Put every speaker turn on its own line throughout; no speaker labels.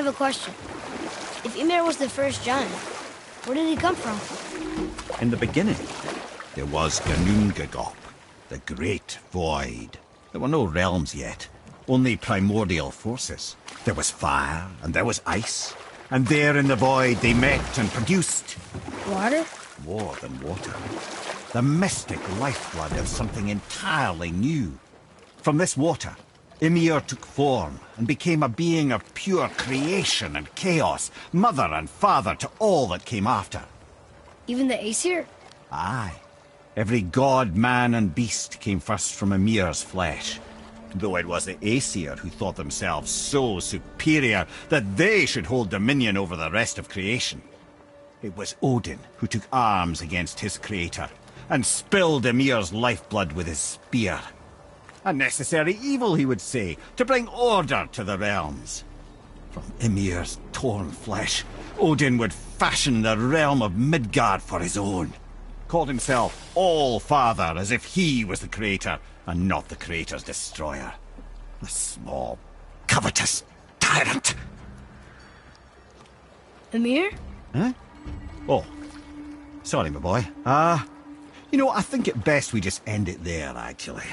have a question. If Ymir was the first giant, where did he come from?
In the beginning, there was Ginnungagap, the Great Void. There were no realms yet, only primordial forces. There was fire, and there was ice. And there in the void they met and produced...
Water?
More than water. The mystic lifeblood of something entirely new. From this water, Ymir took form and became a being of pure creation and chaos, mother and father to all that came after.
Even the Aesir?
Aye. Every god, man, and beast came first from Ymir's flesh. Though it was the Aesir who thought themselves so superior that they should hold dominion over the rest of creation. It was Odin who took arms against his creator and spilled Ymir's lifeblood with his spear. A necessary evil, he would say, to bring order to the realms. From Ymir's torn flesh, Odin would fashion the realm of Midgard for his own. Called himself All-Father, as if he was the creator, and not the creator's destroyer. The small, covetous tyrant!
Ymir?
Huh? Oh, sorry, my boy. You know, I think it best we just end it there, actually.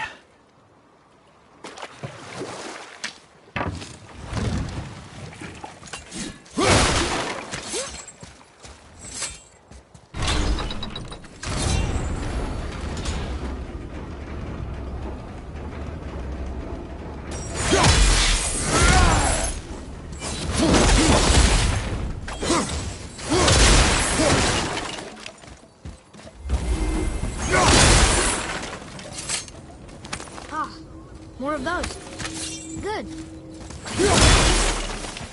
More of those. Good.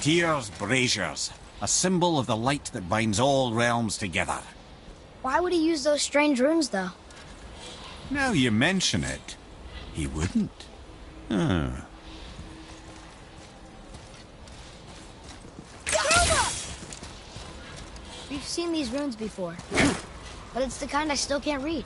Tyr's braziers, a symbol of the light that binds all realms together.
Why would he use those strange runes, though?
Now you mention it, he wouldn't. Huh.
We've seen these runes before, but it's the kind I still can't read.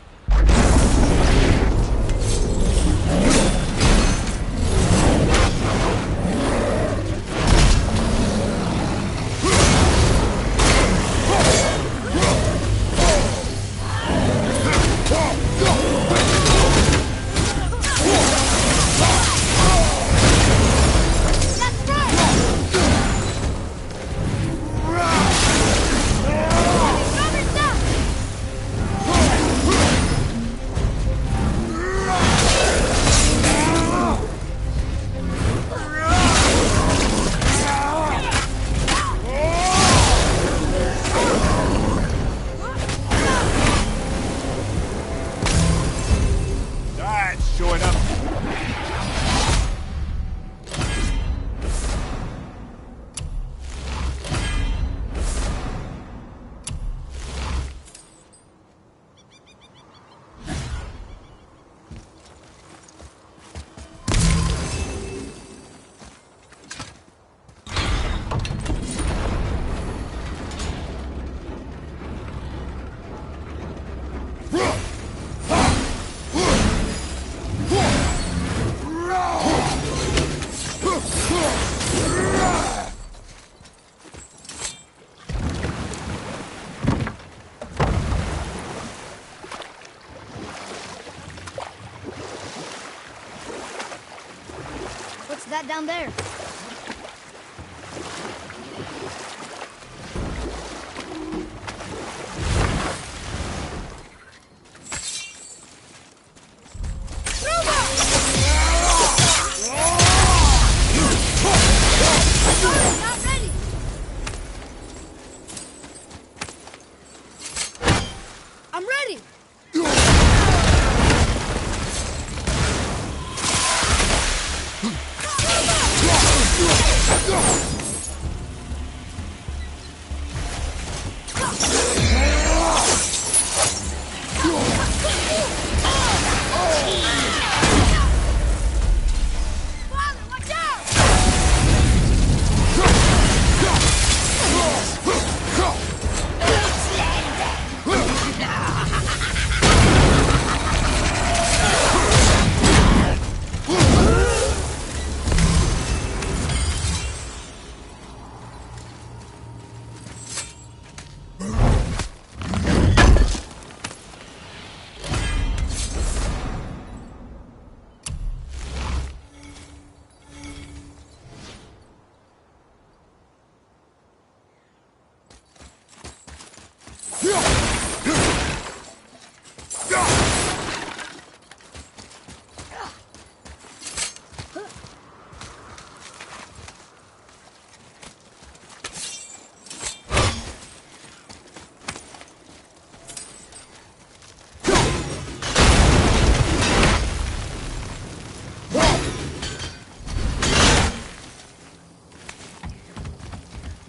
What's that down there? Not ready. I'm ready.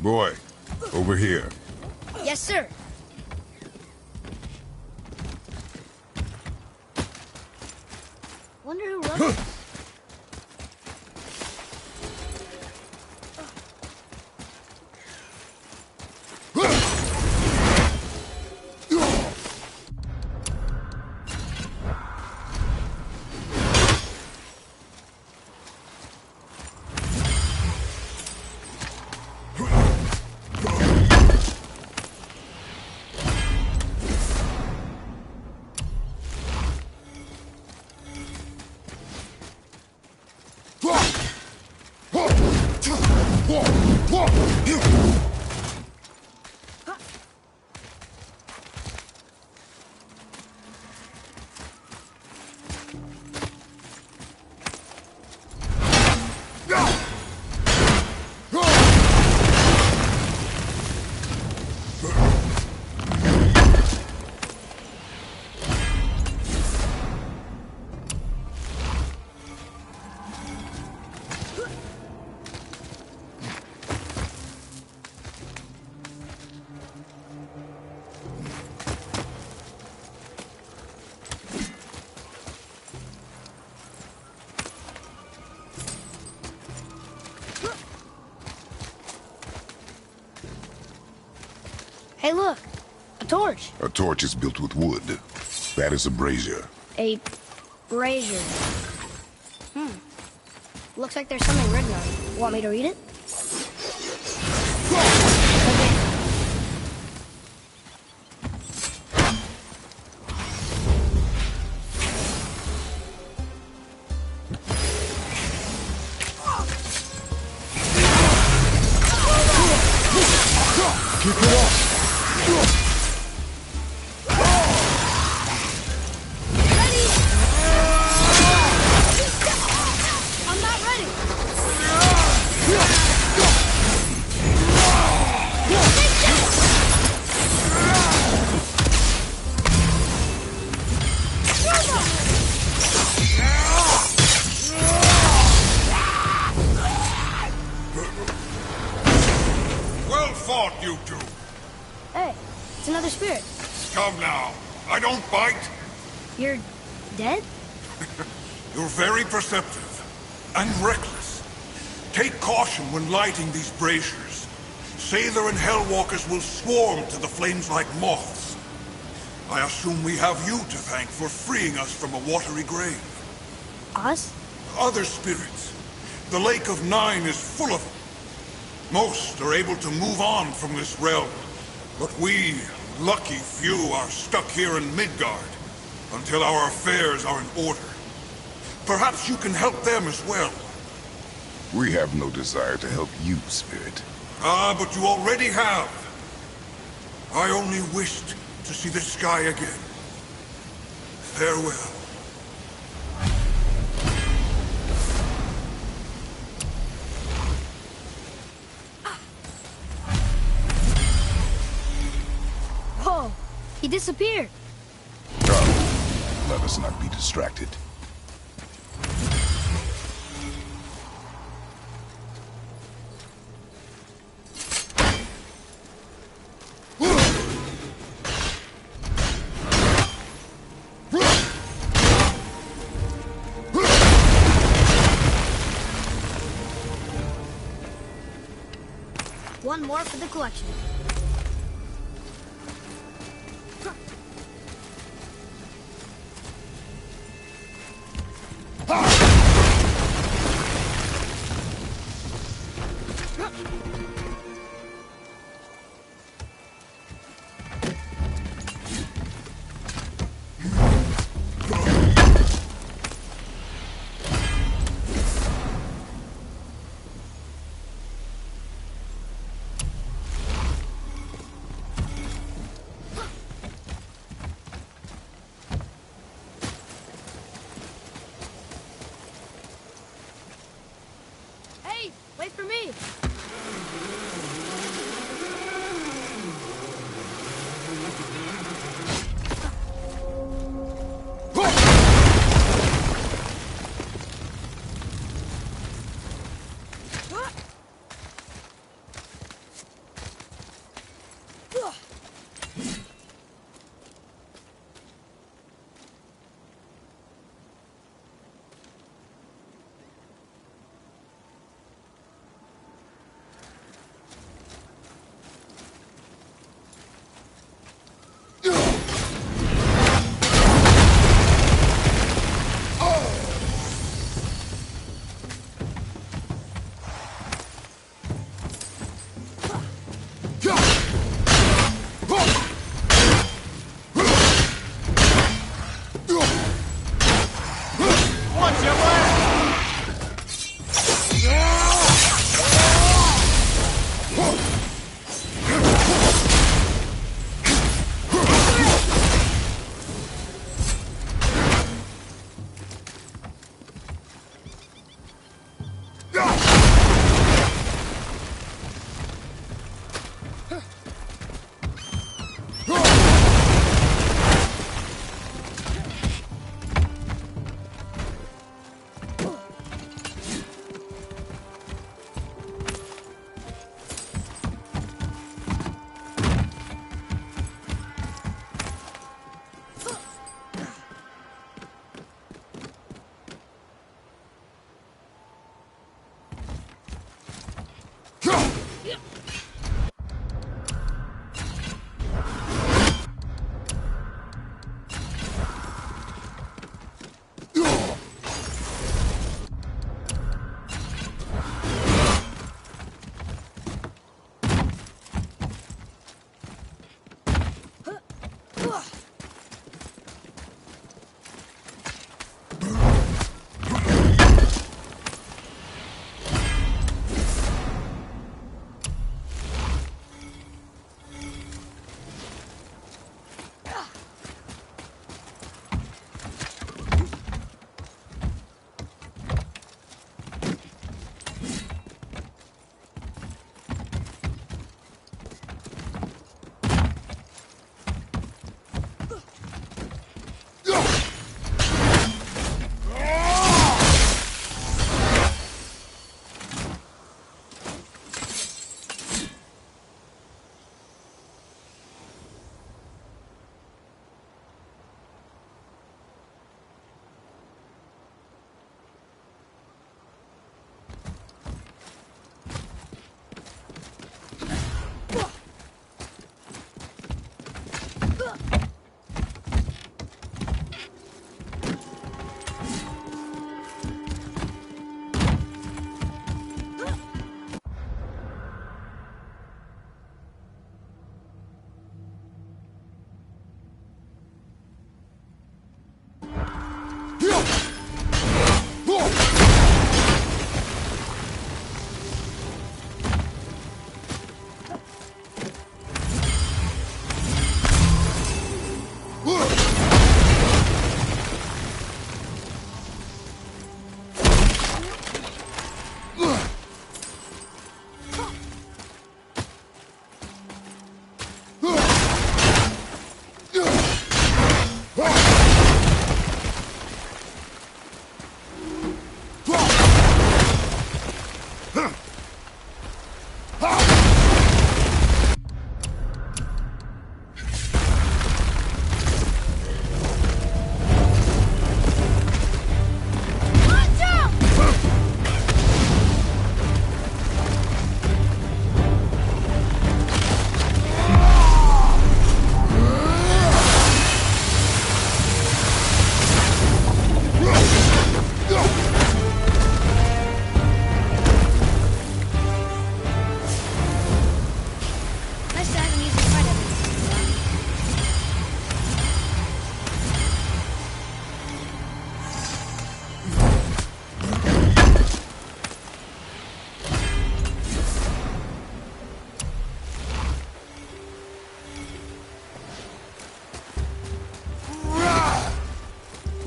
Boy, over here.
Yes, sir. Wonder who wrote this. Hey, look. A torch.
A torch is built with wood. That is a brazier.
A brazier. Looks like there's something written on it. Want me to read it? Okay.
Keep it up!
Ready? I'm not ready.
Well fought, you two!
Hey, it's another spirit.
Come now. I don't bite.
You're dead?
You're very perceptive and reckless. Take caution when lighting these braziers. Sailor and Hellwalkers will swarm to the flames like moths. I assume we have you to thank for freeing us from a watery grave.
Us?
Other spirits. The Lake of Nine is full of them. Most are able to move on from this realm. But we, lucky few, are stuck here in Midgard until our affairs are in order. Perhaps you can help them as well.
We have no desire to help you, Spirit.
Ah, but you already have. I only wished to see the sky again. Farewell.
Whoa, he disappeared.
Come, let us not be distracted.
One more for the collection. Hey, wait for me.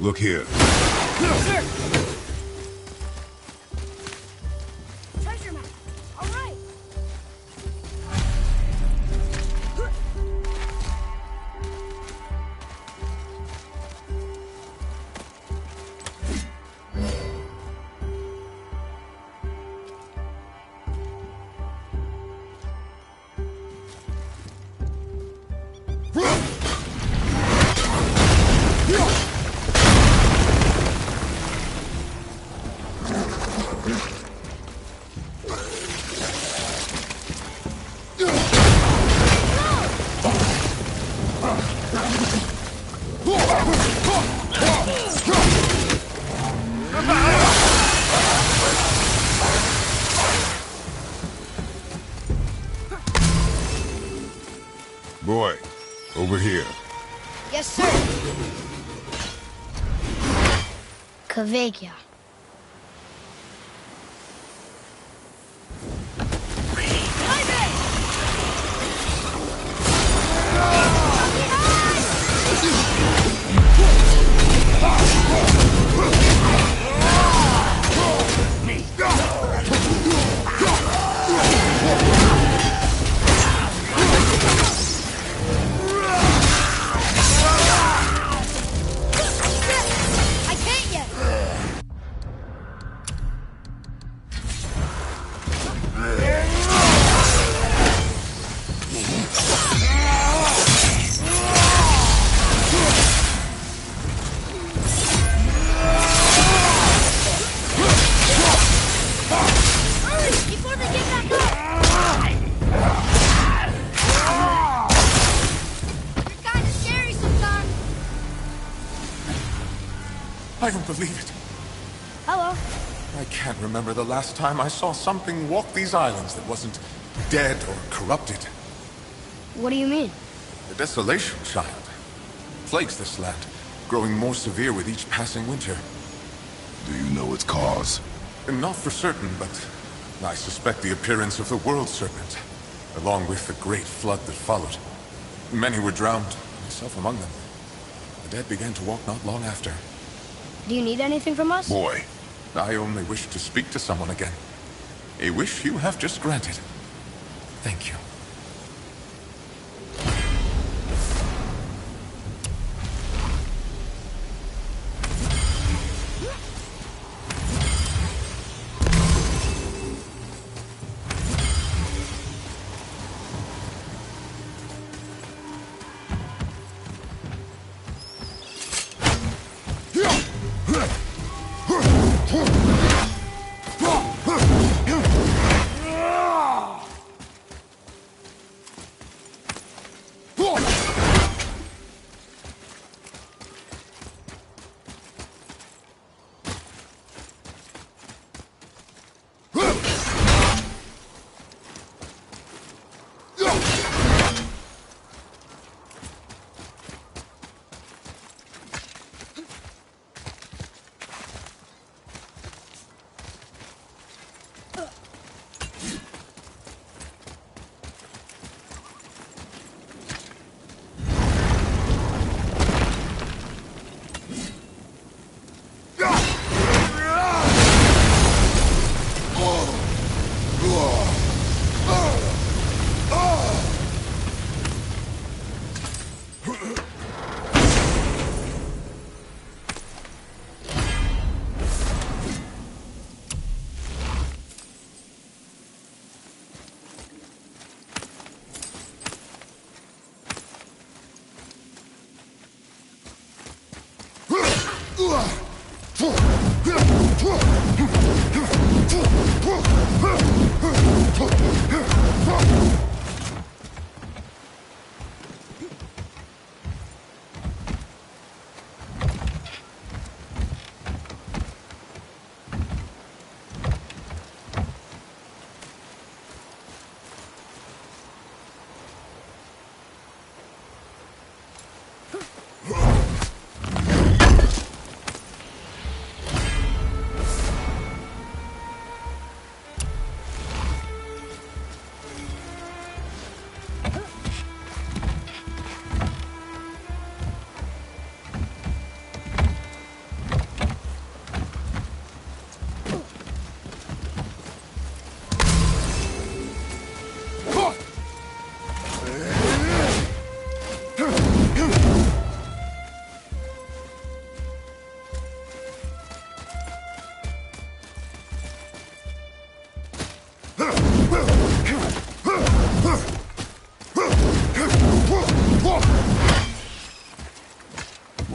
Look here.
Sir! Treasure map. All right.
Boy, over here.
Yes, sir. Kveikja. I can't yet. Hurry, before they get back up. You're kind of scary sometimes.
I don't believe it.
Hello.
I can't remember the last time I saw something walk these islands that wasn't dead or corrupted.
What do you mean?
The desolation, child, plagues this land, growing more severe with each passing winter.
Do you know its cause?
Not for certain, but I suspect the appearance of the World Serpent, along with the great flood that followed. Many were drowned, myself among them. The dead began to walk not long after.
Do you need anything from us?
Boy,
I only wish to speak to someone again. A wish you have just granted. Thank you.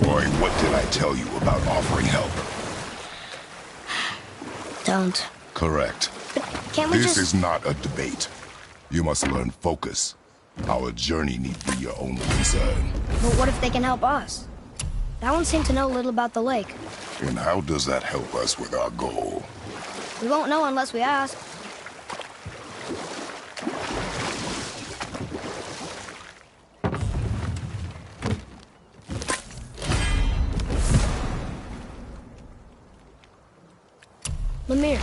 Roy, what did I tell you about offering help?
Don't.
Correct.
But can't we
This
just...
is not a debate. You must learn focus. Our journey need be your only concern.
But what if they can help us? That one seemed to know a little about the lake.
And how does that help us with our goal?
We won't know unless we ask. Lemire,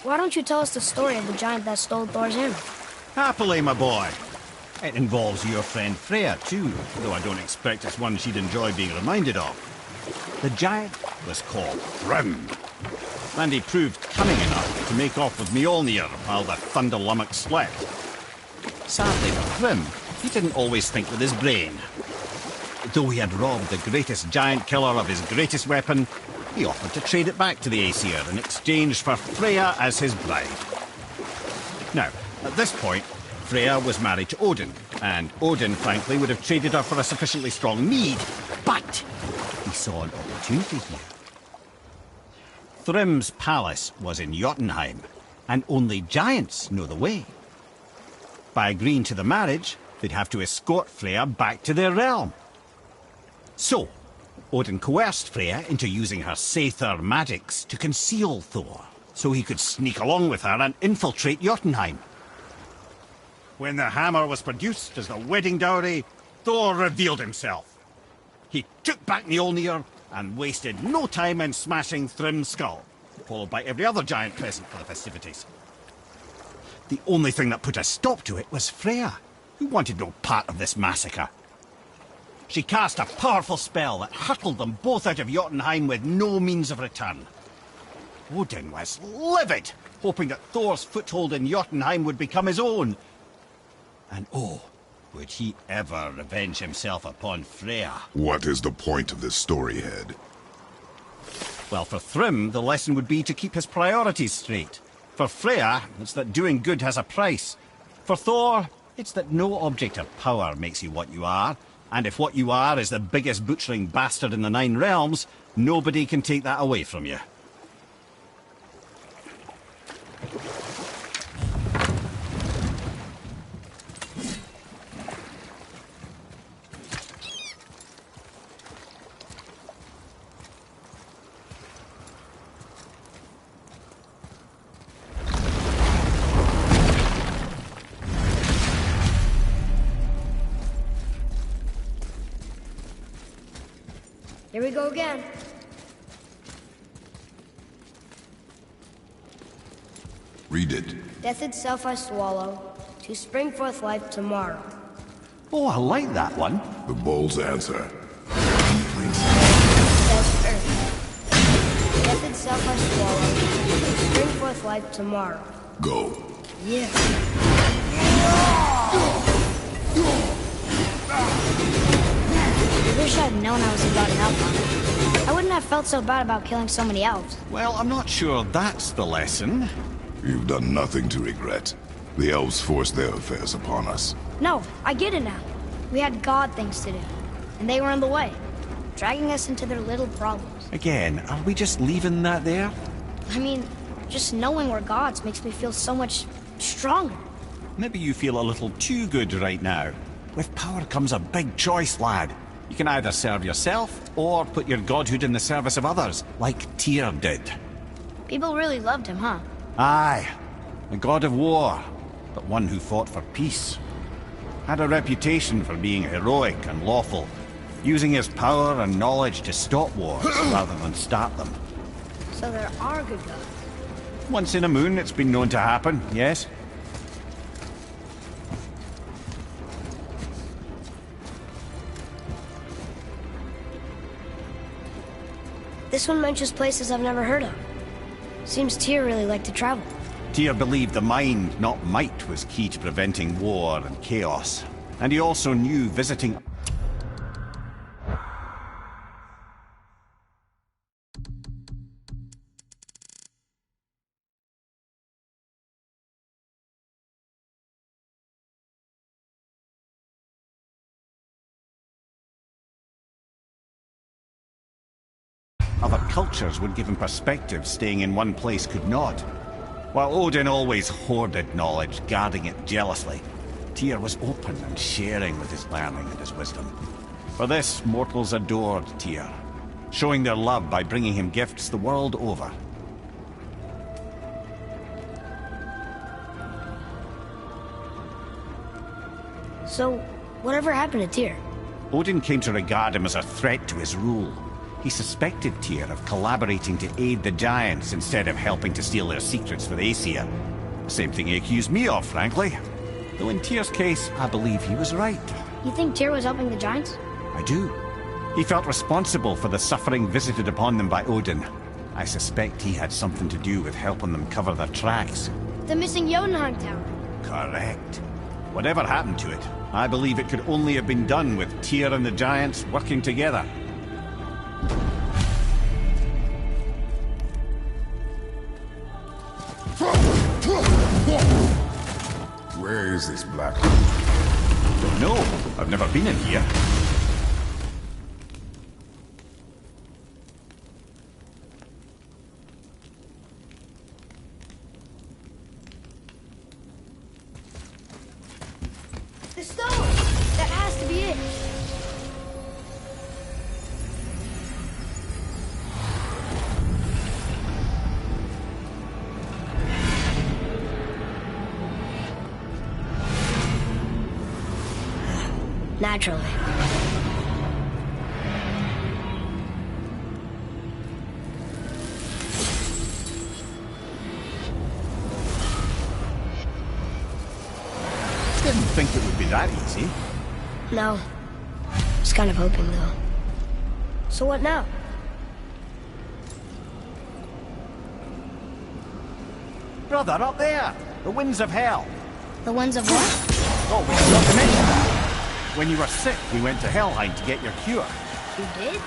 why don't you tell us the story of the giant that stole Thor's hammer?
Happily, my boy. It involves your friend Freya, too, though I don't expect it's one she'd enjoy being reminded of. The giant was called Thrym, and he proved cunning enough to make off with Mjolnir while the Thunder Lummox slept. Sadly for Thrym, he didn't always think with his brain. Though he had robbed the greatest giant killer of his greatest weapon, he offered to trade it back to the Aesir in exchange for Freya as his bride. Now, at this point, Freya was married to Odin, and Odin, frankly, would have traded her for a sufficiently strong mead, but he saw an opportunity here. Thrym's palace was in Jotunheim, and only giants know the way. By agreeing to the marriage, they'd have to escort Freya back to their realm. So, Odin coerced Freya into using her Seithar magics to conceal Thor, so he could sneak along with her and infiltrate Jotunheim. When the hammer was produced as the wedding dowry, Thor revealed himself. He took back Mjolnir and wasted no time in smashing Thrym's skull, followed by every other giant present for the festivities. The only thing that put a stop to it was Freya, who wanted no part of this massacre. She cast a powerful spell that hurtled them both out of Jotunheim with no means of return. Odin was livid, hoping that Thor's foothold in Jotunheim would become his own. And oh, would he ever revenge himself upon Freya?
What is the point of this story, Head?
Well, for Thrym, the lesson would be to keep his priorities straight. For Freya, it's that doing good has a price. For Thor, it's that no object of power makes you what you are. And if what you are is the biggest butchering bastard in the Nine Realms, nobody can take that away from you.
Here we go again.
Read it.
Death itself I swallow, to spring forth life tomorrow.
Oh, I like that one.
The bull's answer.
Says Earth. Death itself I swallow, to spring forth life tomorrow.
Go.
Yeah. I wish I'd known I was about an elf. I wouldn't have felt so bad about killing so many elves.
Well, I'm not sure that's the lesson.
You've done nothing to regret. The elves forced their affairs upon us.
No, I get it now. We had God things to do, and they were in the way. dragging us into their little problems.
Again, are we just leaving that there?
I mean, just knowing we're gods makes me feel so much stronger.
Maybe you feel a little too good right now. With power comes a big choice, lad. You can either serve yourself, or put your godhood in the service of others, like Tyr did.
People really loved him, huh?
Aye, a god of war, but one who fought for peace. Had a reputation for being heroic and lawful, using his power and knowledge to stop wars rather than start them.
So there are good gods.
Once in a moon, it's been known to happen, yes?
This one mentions places I've never heard of. Seems Tyr really liked to travel.
Tyr believed the mind, not might, was key to preventing war and chaos. And he also knew visiting... Other cultures would give him perspective staying in one place could not. While Odin always hoarded knowledge, guarding it jealously, Tyr was open and sharing with his learning and his wisdom. For this, mortals adored Tyr, showing their love by bringing him gifts the world over.
So, whatever happened to Tyr?
Odin came to regard him as a threat to his rule. He suspected Tyr of collaborating to aid the Giants instead of helping to steal their secrets for the Aesir. The same thing he accused me of, frankly. Though in Tyr's case, I believe he was right.
You think Tyr was helping the Giants?
I do. He felt responsible for the suffering visited upon them by Odin. I suspect he had something to do with helping them cover their tracks.
The missing Jotunheim tower.
Correct. Whatever happened to it, I believe it could only have been done with Tyr and the Giants working together.
Where is this black?
Don't know. I've never been in here.
The stone! That has to be it! Naturally.
Didn't think it would be that easy.
No. Was kind of hoping, though. So what now?
Brother, up there! The winds of hell!
The ones of what?
Oh, we forgot to mention that. When you were sick, we went to Helheim to get your cure.
You did?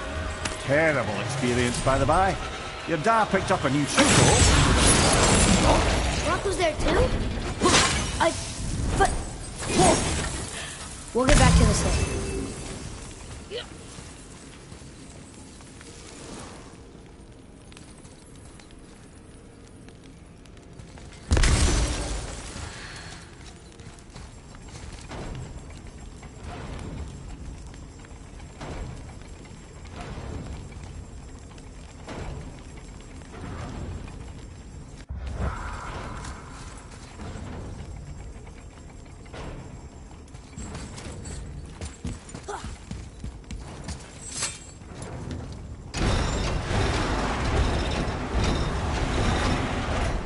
Terrible experience, by the by. Your dad picked up a new shoe.
Rock was there too? But... We'll get back to this later.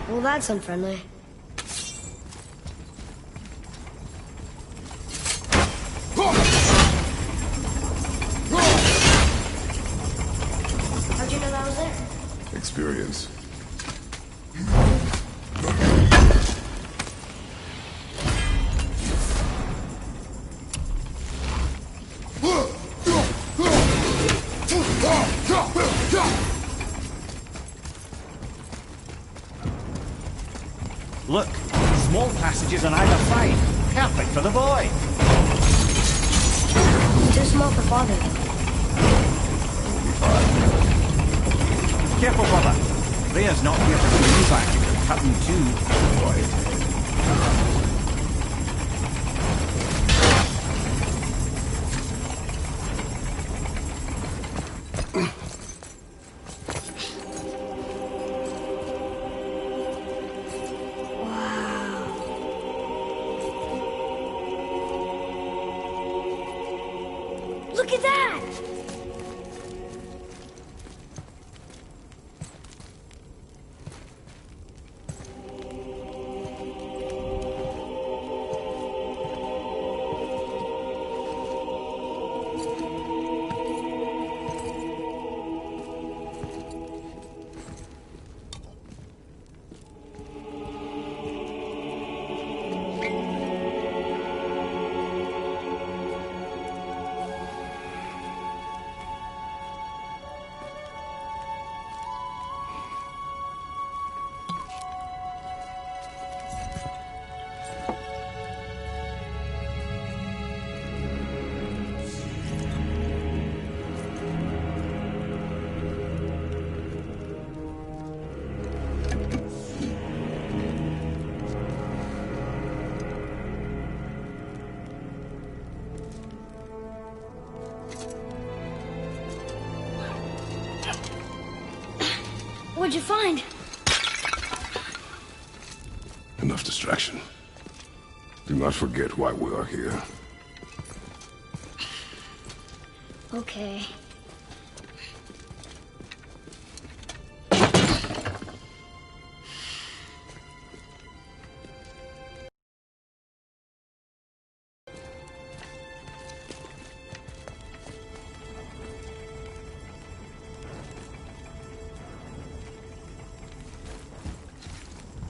Well, that's unfriendly. How'd you know that was there?
Experience.
Look, small passages on either side. Perfect for the boy.
Too small for father.
Careful, brother. Rhea's not here to bring you back. You could cut him too.
Quiet.
Look at that! What'd you find?
Enough distraction. Do not forget why we are here.
Okay.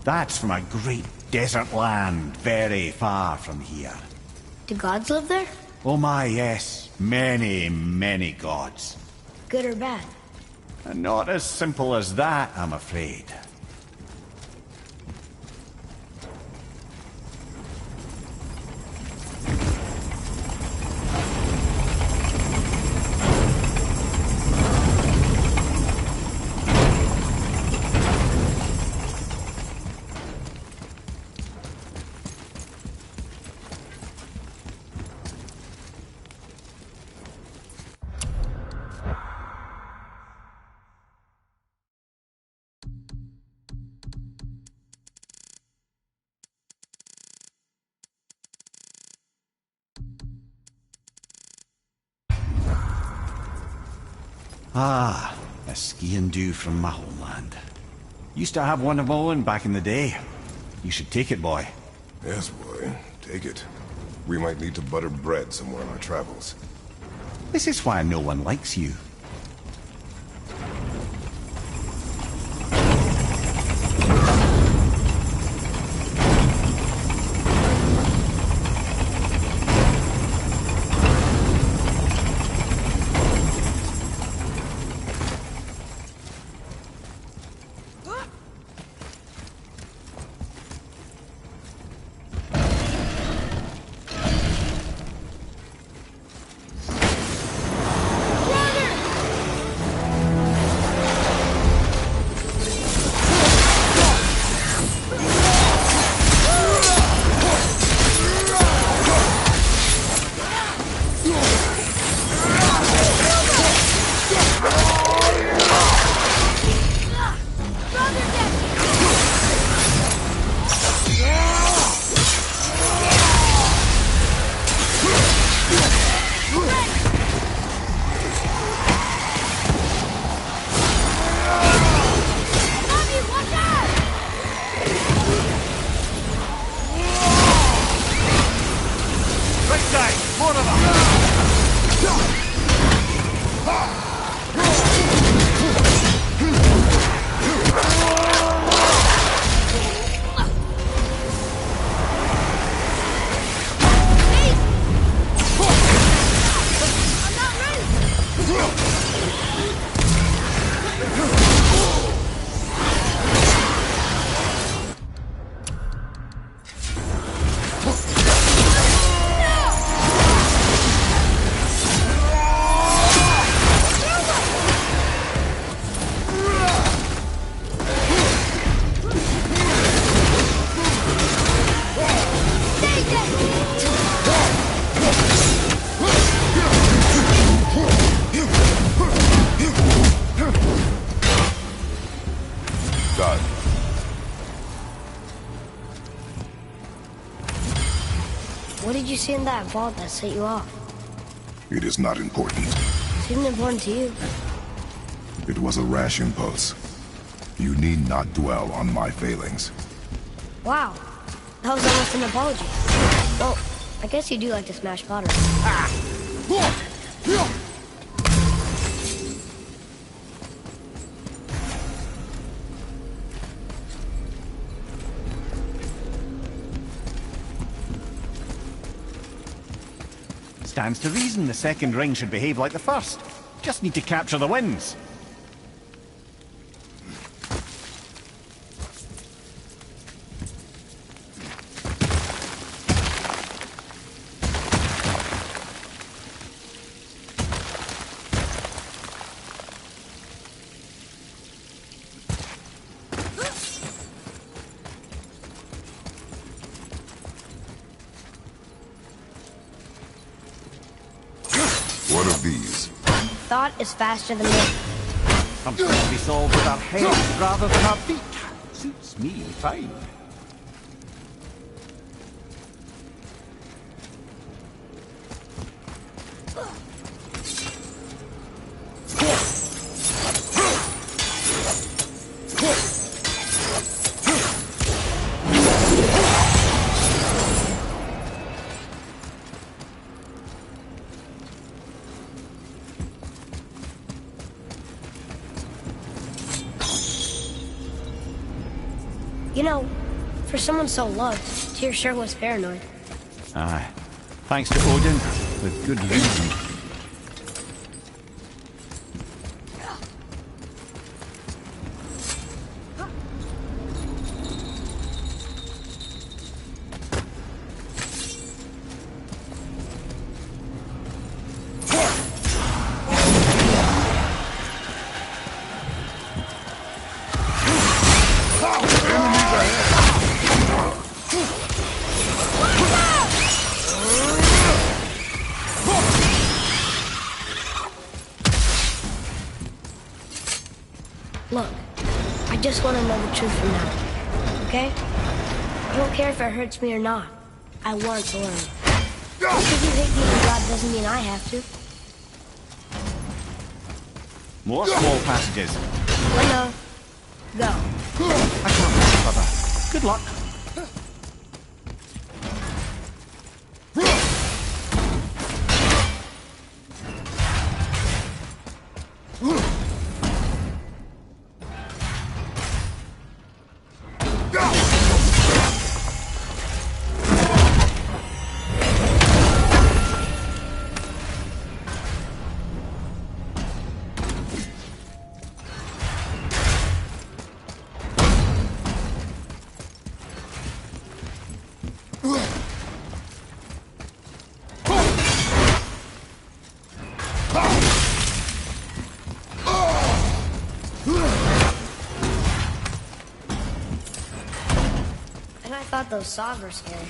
That's from a great desert land, very far from here.
Do gods live there?
Oh my, yes. Many, many gods.
Good or bad?
And not as simple as that, I'm afraid. Ah, a skiing do from my homeland. Used to have one of my own back in the day. You should take it, boy.
Yes, boy. Take it. We might need to butter bread somewhere on our travels.
This is why no one likes you.
did you see in that vault that set you off?
It is not important.
Seemed important to you.
It was a rash impulse. You need not dwell on my failings.
Wow. That was almost an apology. Well, I guess you do like to smash pottery.
Stands to reason the second ring should behave like the first. Just need to capture the winds.
What of these?
Thought is faster than me.
Something to be solved with our heads rather than our feet. Suits me fine.
You know, for someone so loved, Tyr sure was paranoid.
Aye. Thanks to Odin, with good reason.
Look, I just want to know the truth from now, okay? I don't care if it hurts me or not. I want to learn. Just because you hate being a god doesn't mean I have to.
More small passages.
Winnow, go.
I can't wait, brother. Good luck.
And I thought those saws were scary.